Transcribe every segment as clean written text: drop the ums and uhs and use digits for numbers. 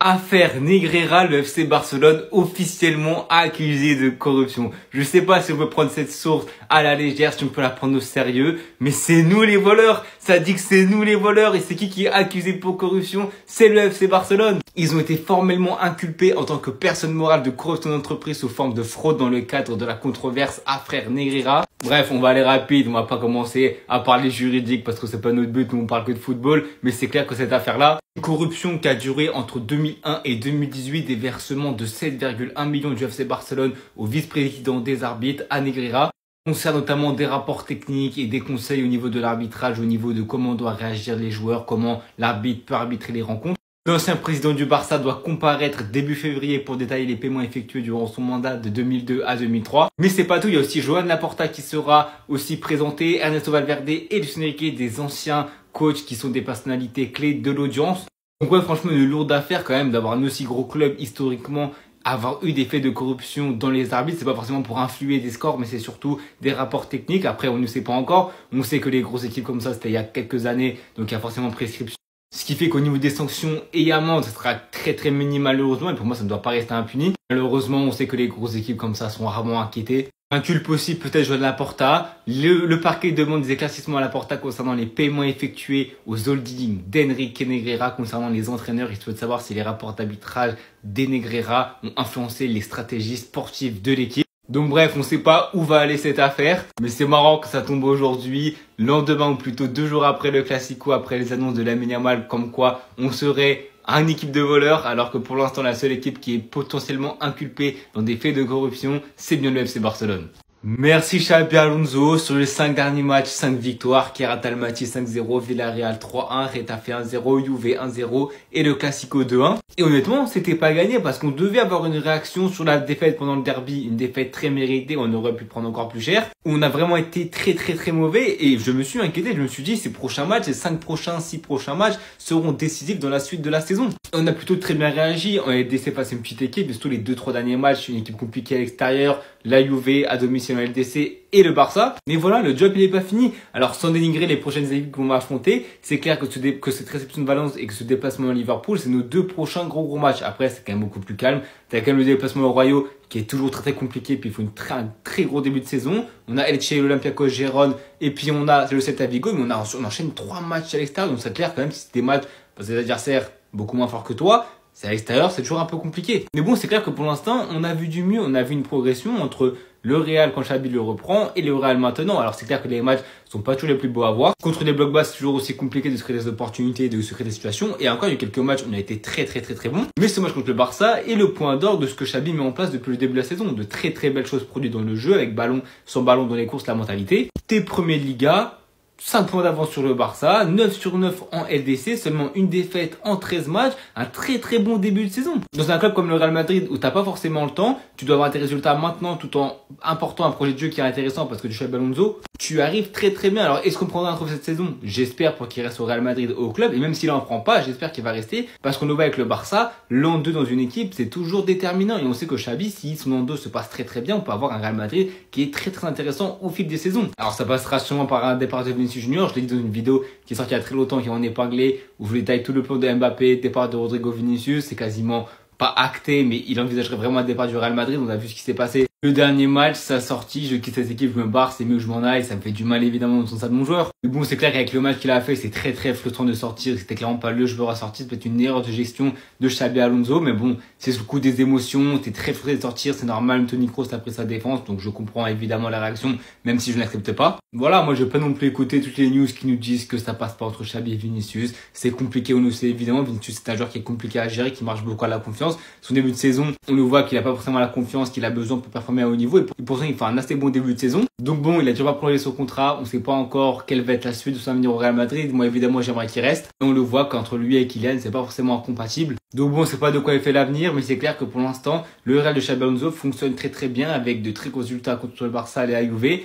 Affaire Negreira, le FC Barcelone officiellement accusé de corruption. Je sais pas si on peut prendre cette source à la légère, si on peut la prendre au sérieux, mais c'est nous les voleurs. Ça dit que c'est nous les voleurs et c'est qui est accusé pour corruption? C'est le FC Barcelone. Ils ont été formellement inculpés en tant que personne morale de corruption d'entreprise sous forme de fraude dans le cadre de la controverse Affaire Negreira. Bref, on va aller rapide, on va pas commencer à parler juridique parce que c'est pas notre but, nous on parle que de football, mais c'est clair que cette affaire-là, une corruption qui a duré entre 2001 et 2018, des versements de 7,1 millions du FC Barcelone au vice-président des arbitres, à Negreira, concerne notamment des rapports techniques et des conseils au niveau de l'arbitrage, au niveau de comment doivent réagir les joueurs, comment l'arbitre peut arbitrer les rencontres. L'ancien président du Barça doit comparaître début février pour détailler les paiements effectués durant son mandat de 2002 à 2003. Mais c'est pas tout, il y a aussi Joan Laporta qui sera aussi présenté, Ernesto Valverde et Luis Enrique, des anciens coachs qui sont des personnalités clés de l'audience. Donc ouais, franchement, une lourde affaire quand même d'avoir un aussi gros club historiquement, avoir eu des faits de corruption dans les arbitres. C'est pas forcément pour influer des scores, mais c'est surtout des rapports techniques. Après, on ne sait pas encore. On sait que les grosses équipes comme ça, c'était il y a quelques années, donc il y a forcément prescription. Ce qui fait qu'au niveau des sanctions et amendes, ça sera très minimal malheureusement. Et pour moi, ça ne doit pas rester impuni. Malheureusement, on sait que les grosses équipes comme ça sont rarement inquiétées. Inculpe aussi peut-être Joan Laporta. Le parquet demande des éclaircissements à Laporta concernant les paiements effectués aux holdings d'Enrique Negreira concernant les entraîneurs. Il souhaite savoir si les rapports d'arbitrage d'Enegreira ont influencé les stratégies sportives de l'équipe. Donc bref, on ne sait pas où va aller cette affaire, mais c'est marrant que ça tombe aujourd'hui, lendemain ou plutôt 2 jours après le Classico, après les annonces de Lamine Yamal, comme quoi on serait une équipe de voleurs, alors que pour l'instant la seule équipe qui est potentiellement inculpée dans des faits de corruption, c'est bien le FC Barcelone. Merci Xabi Alonso. Sur les 5 derniers matchs, 5 victoires. Kerat Almaty 5-0, Villarreal 3-1, Getafe 1-0, Juve 1-0 et le Classico 2-1. Et honnêtement, c'était pas gagné parce qu'on devait avoir une réaction sur la défaite pendant le derby, une défaite très méritée, on aurait pu prendre encore plus cher. On a vraiment été très mauvais et je me suis inquiété, je me suis dit ces prochains matchs, ces 5 prochains, 6 prochains matchs seront décisifs dans la suite de la saison. On a plutôt très bien réagi, on a laissé face à une petite équipe, surtout les 2-3 derniers matchs, une équipe compliquée à l'extérieur, la Juve à domicile en LDC et le Barça. Mais voilà, le job il est pas fini. Alors sans dénigrer les prochaines équipes qu'on va affronter, c'est clair que cette réception de Valence et que ce déplacement à Liverpool, c'est nos 2 prochains gros matchs. Après, c'est quand même beaucoup plus calme. T'as quand même le déplacement au Rayo qui est toujours très compliqué, puis il faut un très gros début de saison. On a Elche, l'Olympiakos, Gérone, et puis on a le Celta Vigo, mais on enchaîne 3 matchs à l'extérieur. Donc c'est clair quand même si c'est des matchs parce que des adversaires beaucoup moins forts que toi, c'est à l'extérieur, c'est toujours un peu compliqué. Mais bon, c'est clair que pour l'instant, on a vu du mieux, on a vu une progression entre le Real quand Xabi le reprend et le Real maintenant. Alors c'est clair que les matchs sont pas toujours les plus beaux à voir. Contre des blocs bas, c'est toujours aussi compliqué de se créer des opportunités, de se créer des situations. Et encore, il y a eu quelques matchs où on a été très bon. Mais ce match contre le Barça est le point d'orgue de ce que Xabi met en place depuis le début de la saison. De très belles choses produites dans le jeu, avec ballon, sans ballon dans les courses, la mentalité. T'es premier de Liga. 5 points d'avance sur le Barça, 9 sur 9 en LDC, seulement une défaite en 13 matchs, un très bon début de saison. Dans un club comme le Real Madrid où t'as pas forcément le temps, tu dois avoir tes résultats maintenant tout en important un projet de jeu qui est intéressant parce que tu Xabi Alonso, tu arrives très bien. Alors est-ce qu'on prendra un trophée cette saison? J'espère pour qu'il reste au Real Madrid au club, et même s'il en prend pas, j'espère qu'il va rester parce qu'on le voit avec le Barça, l'an 2 dans une équipe c'est toujours déterminant et on sait que Xabi, si son an 2 se passe très bien, on peut avoir un Real Madrid qui est très intéressant au fil des saisons. Alors ça passera sûrement par un départ de Vinicius Junior, je l'ai dit dans une vidéo qui est sortie il y a très longtemps, qui est en épinglé, où je vous détaille tout le plan de Mbappé, départ de Rodrigo Vinicius, c'est quasiment pas acté, mais il envisagerait vraiment un départ du Real Madrid. On a vu ce qui s'est passé. Le dernier match, sa sortie, je quitte cette équipe, je me barre, c'est mieux que je m'en aille, ça me fait du mal évidemment dans son stade de mon joueur. Mais bon, c'est clair qu'avec le match qu'il a fait, c'est très frustrant de sortir, c'était clairement pas le joueur à sortir, c'est peut-être une erreur de gestion de Xabi Alonso, mais bon, c'est sous le coup des émotions, t'es très frustré de sortir, c'est normal, Toni Kroos a pris sa défense, donc je comprends évidemment la réaction, même si je n'accepte pas. Voilà, moi je vais pas non plus écouter toutes les news qui nous disent que ça passe pas entre Xabi et Vinicius, c'est compliqué, on le sait évidemment, Vinicius c'est un joueur qui est compliqué à gérer, qui marche beaucoup à la confiance. Son début de saison, on le voit qu'il a pas forcément la confiance qu'il a besoin pour performer à haut niveau, et pourtant il fait un assez bon début de saison. Donc bon, il a toujours pas prolongé son contrat, on sait pas encore quelle va être la suite de son avenir au Real Madrid. Moi évidemment j'aimerais qu'il reste. Et on le voit qu'entre lui et Kylian, c'est pas forcément incompatible. Donc bon, c'est pas de quoi il fait l'avenir, mais c'est clair que pour l'instant, le Real de Xabi Alonso fonctionne très bien avec de très gros résultats contre le Barça et la Juve.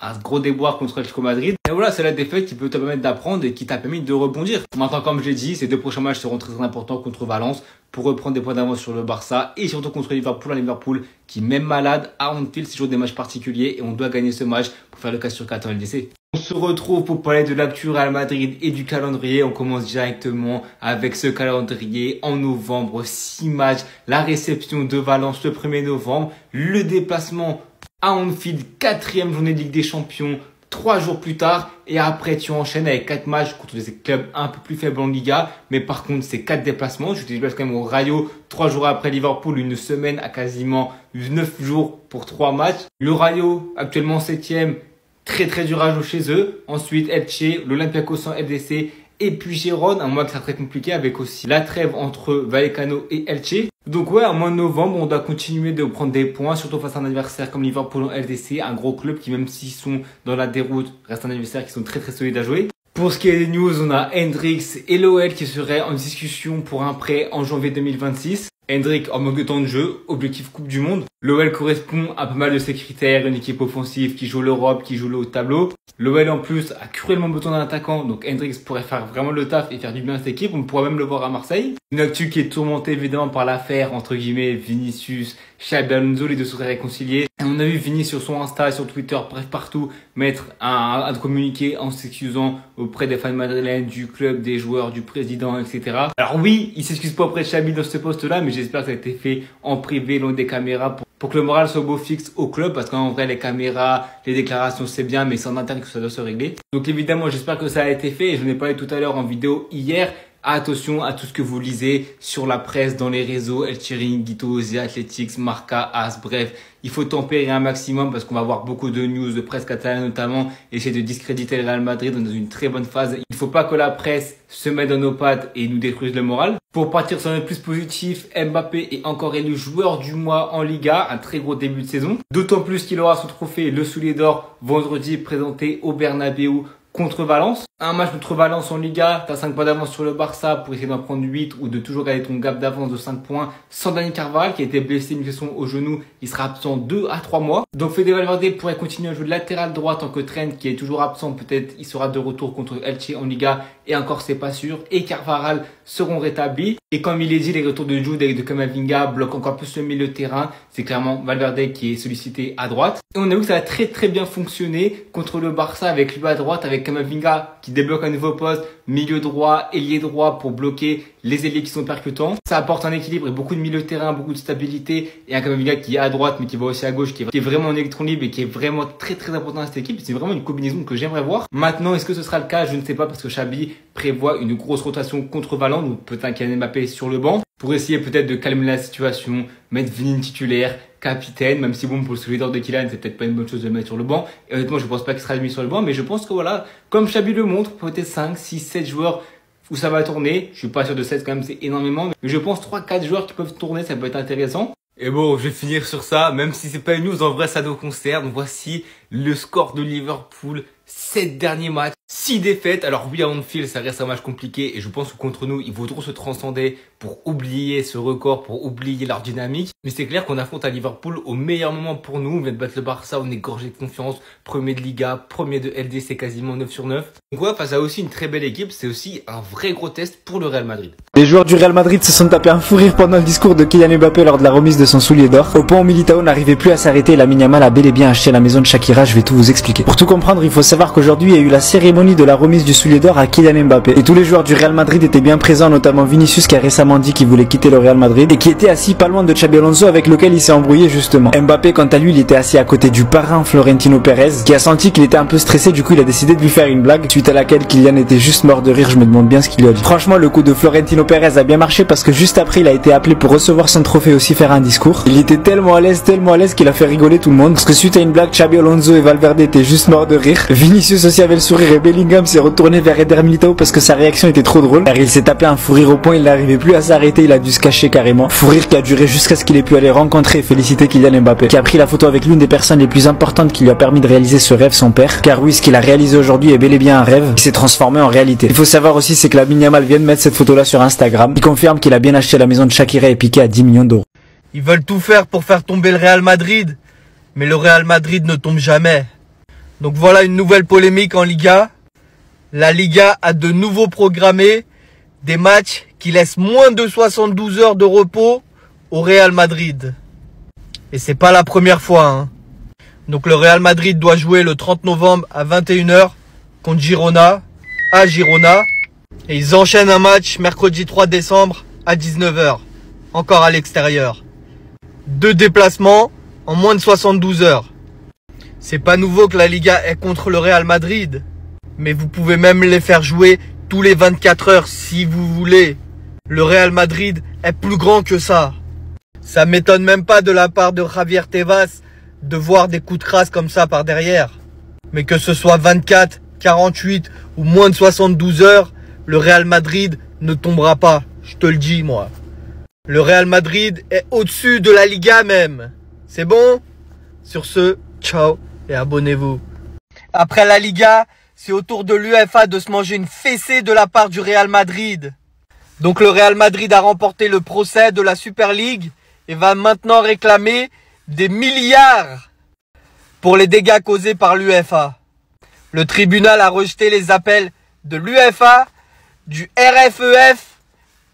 un gros déboire contre l'Atlético Madrid. Et voilà, c'est la défaite qui peut te permettre d'apprendre et qui t'a permis de rebondir. Maintenant, comme je l'ai dit, ces 2 prochains matchs seront très importants contre Valence pour reprendre des points d'avance sur le Barça et surtout contre Liverpool. Liverpool qui, même malade, à Anfield, c'est toujours des matchs particuliers et on doit gagner ce match pour faire le 4/4 en LDC. On se retrouve pour parler de l'actu Real Madrid et du calendrier. On commence directement avec ce calendrier en novembre. 6 matchs, la réception de Valence le 1er novembre, le déplacement à Anfield, 4e journée de Ligue des Champions, 3 jours plus tard. Et après, tu enchaînes avec 4 matchs contre des clubs un peu plus faibles en Liga. Mais par contre, c'est 4 déplacements. Je te déplace quand même au Rayo, 3 jours après Liverpool, une semaine à quasiment 9 jours pour 3 matchs. Le Rayo, actuellement 7e. Très dur à jouer chez eux. Ensuite, Elche, l'Olympiakos en FDC et puis Gérone, un mois qui sera très compliqué avec aussi la trêve entre Vallecano et Elche. Donc ouais, en mois de novembre, on doit continuer de prendre des points, surtout face à un adversaire comme Liverpool en LDC, un gros club qui, même s'ils sont dans la déroute, reste un adversaire qui sont très solides à jouer. Pour ce qui est des news, on a Hendrix et l'OL qui seraient en discussion pour un prêt en janvier 2026. Hendrick en manque de temps de jeu, objectif Coupe du Monde. L'OL correspond à pas mal de ses critères, une équipe offensive qui joue l'Europe, qui joue le haut de tableau. L'OL en plus a cruellement besoin d'un attaquant, donc Hendrix pourrait faire vraiment le taf et faire du bien à cette équipe. On pourrait même le voir à Marseille. Une actu qui est tourmentée évidemment par l'affaire entre guillemets Vinicius, Xabi Alonso, les deux seraient réconciliés. Et on a vu Vinicius sur son Insta, sur Twitter, bref partout, mettre un communiqué en s'excusant auprès des fans madrilènes, du club, des joueurs, du président, etc. Alors oui, il s'excuse pas auprès de Xabi dans ce poste-là, mais j'espère que ça a été fait en privé, loin des caméras, pour que le moral soit beau fixe au club, parce qu'en vrai, les caméras, les déclarations, c'est bien, mais c'est en interne que ça doit se régler. Donc évidemment, j'espère que ça a été fait, et je en ai parlé tout à l'heure en vidéo hier. Attention à tout ce que vous lisez sur la presse, dans les réseaux, El Chiringuito, The Athletics, Marca, AS, bref. Il faut tempérer un maximum parce qu'on va avoir beaucoup de news de presse catalane notamment, essayer de discréditer le Real Madrid dans une très bonne phase. Il ne faut pas que la presse se mette dans nos pattes et nous détruise le moral. Pour partir sur un plus positif, Mbappé est encore élu joueur du mois en Liga, un très gros début de saison. D'autant plus qu'il aura son trophée, le Soulier d'Or, vendredi présenté au Bernabéu contre Valence. Un match contre Valence en Liga, t'as 5 points d'avance sur le Barça pour essayer d'en prendre 8 ou de toujours garder ton gap d'avance de 5 points sans Dani Carvajal qui a été blessé une blessure au genou. Il sera absent 2 à 3 mois. Donc Fede Valverde pourrait continuer à jouer de latéral droit tant que Trent qui est toujours absent. Peut-être il sera de retour contre Elche en Liga et encore c'est pas sûr. Et Carvajal seront rétablis. Et comme il est dit, les retours de Jude et de Camavinga bloquent encore plus le milieu de terrain. C'est clairement Valverde qui est sollicité à droite. Et on a vu que ça a très bien fonctionné contre le Barça avec lui à droite, avec Camavinga qui débloque un nouveau poste, milieu droit, ailier droit pour bloquer les ailiers qui sont percutants. Ça apporte un équilibre et beaucoup de milieu de terrain, beaucoup de stabilité et un Camavinga qui est à droite mais qui va aussi à gauche, qui est vraiment en électron libre et qui est vraiment très important dans cette équipe. C'est vraiment une combinaison que j'aimerais voir. Maintenant, est-ce que ce sera le cas? Je ne sais pas parce que Xabi prévoit une grosse rotation contre Valence, donc peut-être Kylian Mbappé sur le banc pour essayer peut-être de calmer la situation, mettre Vini titulaire, capitaine, même si bon, pour le Soulier d'Or de Kylian, c'est peut-être pas une bonne chose de le mettre sur le banc. Et honnêtement, je pense pas qu'il sera mis sur le banc, mais je pense que voilà, comme Xabi le montre, peut-être 5, 6, 7 joueurs où ça va tourner. Je suis pas sûr de 7 quand même, c'est énormément, mais je pense 3, 4 joueurs qui peuvent tourner, ça peut être intéressant. Et bon, je vais finir sur ça, même si c'est pas une news, en vrai ça nous concerne. Voici le score de Liverpool, 7 derniers matchs, 6 défaites. Alors oui, à Anfield, ça reste un match compliqué et je pense que contre nous, ils voudront se transcender pour oublier ce record, pour oublier leur dynamique. Mais c'est clair qu'on affronte à Liverpool au meilleur moment pour nous. On vient de battre le Barça, on est gorgé de confiance. Premier de Liga, premier de LDC, quasiment 9 sur 9. Donc ouais, face à aussi une très belle équipe, c'est aussi un vrai gros test pour le Real Madrid. Les joueurs du Real Madrid se sont tapés un fou rire pendant le discours de Kylian Mbappé lors de la remise de son soulier d'or. Au point où Militao n'arrivait plus à s'arrêter et Lamine Yamal a bel et bien acheté la maison de Shakira, je vais tout vous expliquer. Pour tout comprendre, il faut savoir qu'aujourd'hui il y a eu la cérémonie de la remise du soulier d'or à Kylian Mbappé. Et tous les joueurs du Real Madrid étaient bien présents, notamment Vinicius qui a récemment dit qu'il voulait quitter le Real Madrid et qui était assis pas loin de Xabi Alonso avec lequel il s'est embrouillé justement. Mbappé quant à lui, il était assis à côté du parrain Florentino Pérez qui a senti qu'il était un peu stressé, du coup il a décidé de lui faire une blague suite à laquelle Kylian était juste mort de rire, je me demande bien ce qu'il lui a dit. Franchement, le coup de Florentino Pérez a bien marché parce que juste après il a été appelé pour recevoir son trophée aussi faire un discours. Il était tellement à l'aise qu'il a fait rigoler tout le monde parce que suite à une blague, Xabi Alonso et Valverde étaient juste morts de rire. Vinicius aussi avait le sourire et Bellingham s'est retourné vers Eder Militao parce que sa réaction était trop drôle car il s'est tapé un fou rire au point il n'arrivait plus à s'arrêter, il a dû se cacher carrément. Fou rire qui a duré jusqu'à ce qu'il ait pu aller rencontrer et féliciter Kylian Mbappé qui a pris la photo avec l'une des personnes les plus importantes qui lui a permis de réaliser ce rêve, son père. Car oui, ce qu'il a réalisé aujourd'hui est bel et bien un rêve qui s'est transformé en réalité. Il faut savoir aussi c'est que Lamine Yamal vient de mettre cette photo là sur Instagram. Il confirme qu'il a bien acheté la maison de Shakira et Piqué à 10 millions d'euros. Ils veulent tout faire pour faire tomber le Real Madrid, mais le Real Madrid ne tombe jamais. Donc voilà une nouvelle polémique en Liga. La Liga a de nouveau programmé des matchs qui laissent moins de 72 heures de repos au Real Madrid. Et c'est pas la première fois, hein. Donc le Real Madrid doit jouer le 30 novembre à 21 h contre Girona, à Girona. Et ils enchaînent un match mercredi 3 décembre à 19 h, encore à l'extérieur. 2 déplacements en moins de 72 heures. C'est pas nouveau que la Liga est contre le Real Madrid. Mais vous pouvez même les faire jouer tous les 24 heures si vous voulez. Le Real Madrid est plus grand que ça. Ça m'étonne même pas de la part de Javier Tebas de voir des coups de crasse comme ça par derrière. Mais que ce soit 24, 48 ou moins de 72 heures, le Real Madrid ne tombera pas. Je te le dis, moi. Le Real Madrid est au-dessus de la Liga même. C'est bon? Sur ce, ciao et abonnez-vous. Après la Liga, c'est au tour de l'UEFA de se manger une fessée de la part du Real Madrid. Donc le Real Madrid a remporté le procès de la Super League et va maintenant réclamer des milliards pour les dégâts causés par l'UEFA. Le tribunal a rejeté les appels de l'UEFA, du RFEF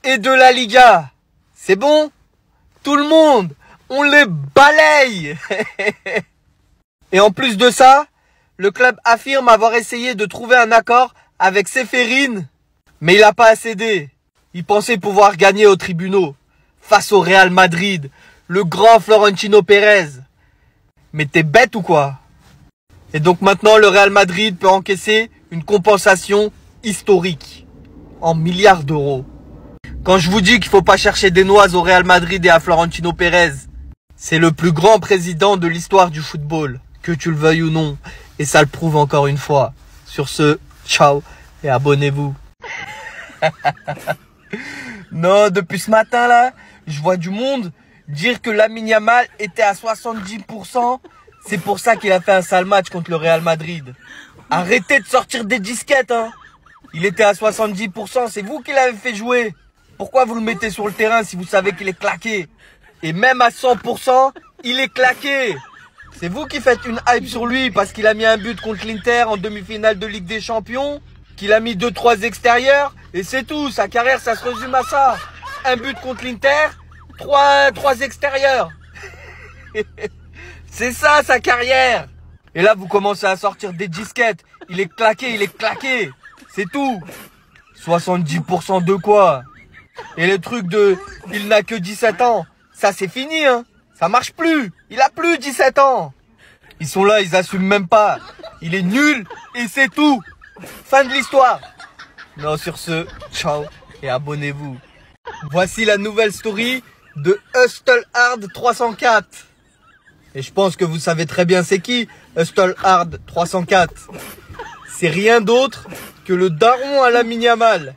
et de la Liga. C'est bon? Tout le monde, on les balaye. Et en plus de ça, le club affirme avoir essayé de trouver un accord avec Ceferin, mais il n'a pas cédé. Il pensait pouvoir gagner aux tribunaux face au Real Madrid, le grand Florentino Pérez. Mais t'es bête ou quoi? Et donc maintenant, le Real Madrid peut encaisser une compensation historique en milliards d'euros. Quand je vous dis qu'il faut pas chercher des noises au Real Madrid et à Florentino Pérez, c'est le plus grand président de l'histoire du football, que tu le veuilles ou non. Et ça le prouve encore une fois. Sur ce, ciao et abonnez-vous. Non, depuis ce matin là, je vois du monde dire que Lamine Yamal était à 70%. C'est pour ça qu'il a fait un sale match contre le Real Madrid. Arrêtez de sortir des disquettes, hein. Il était à 70%, c'est vous qui l'avez fait jouer. Pourquoi vous le mettez sur le terrain si vous savez qu'il est claqué? Et même à 100%, il est claqué. C'est vous qui faites une hype sur lui parce qu'il a mis un but contre l'Inter en demi-finale de Ligue des Champions, qu'il a mis 2-3 extérieurs, et c'est tout. Sa carrière, ça se résume à ça. Un but contre l'Inter, 3 extérieurs. C'est ça, sa carrière. Et là, vous commencez à sortir des disquettes. Il est claqué, il est claqué. C'est tout. 70% de quoi? Et le truc de « il n'a que 17 ans », ça c'est fini, hein. Ça marche plus. Il a plus 17 ans. Ils sont là, ils assument même pas. Il est nul et c'est tout. Fin de l'histoire. Non, sur ce, ciao et abonnez-vous. Voici la nouvelle story de Hustlehard 304. Et je pense que vous savez très bien c'est qui Hustlehard 304. C'est rien d'autre que le daron à Lamine Yamal.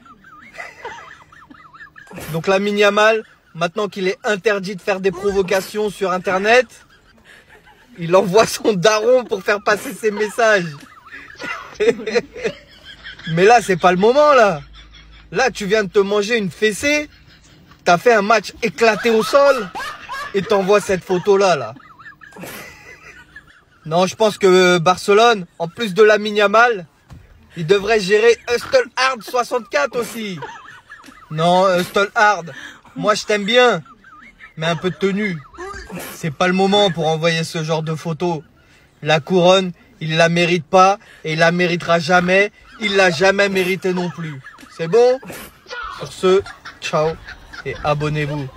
Donc Lamine Yamal, maintenant qu'il est interdit de faire des provocations sur internet, il envoie son daron pour faire passer ses messages. Mais là, c'est pas le moment, là. Là, tu viens de te manger une fessée, t'as fait un match éclaté au sol, et t'envoies cette photo-là, là. Non, je pense que Barcelone, en plus de Lamine Yamal, il devrait gérer Hustlehard 64 aussi. Non, Hustlehard, moi je t'aime bien, mais un peu de tenue. C'est pas le moment pour envoyer ce genre de photos. La couronne, il la mérite pas et il la méritera jamais. Il l'a jamais mérité non plus. C'est bon? Sur ce, ciao et abonnez-vous.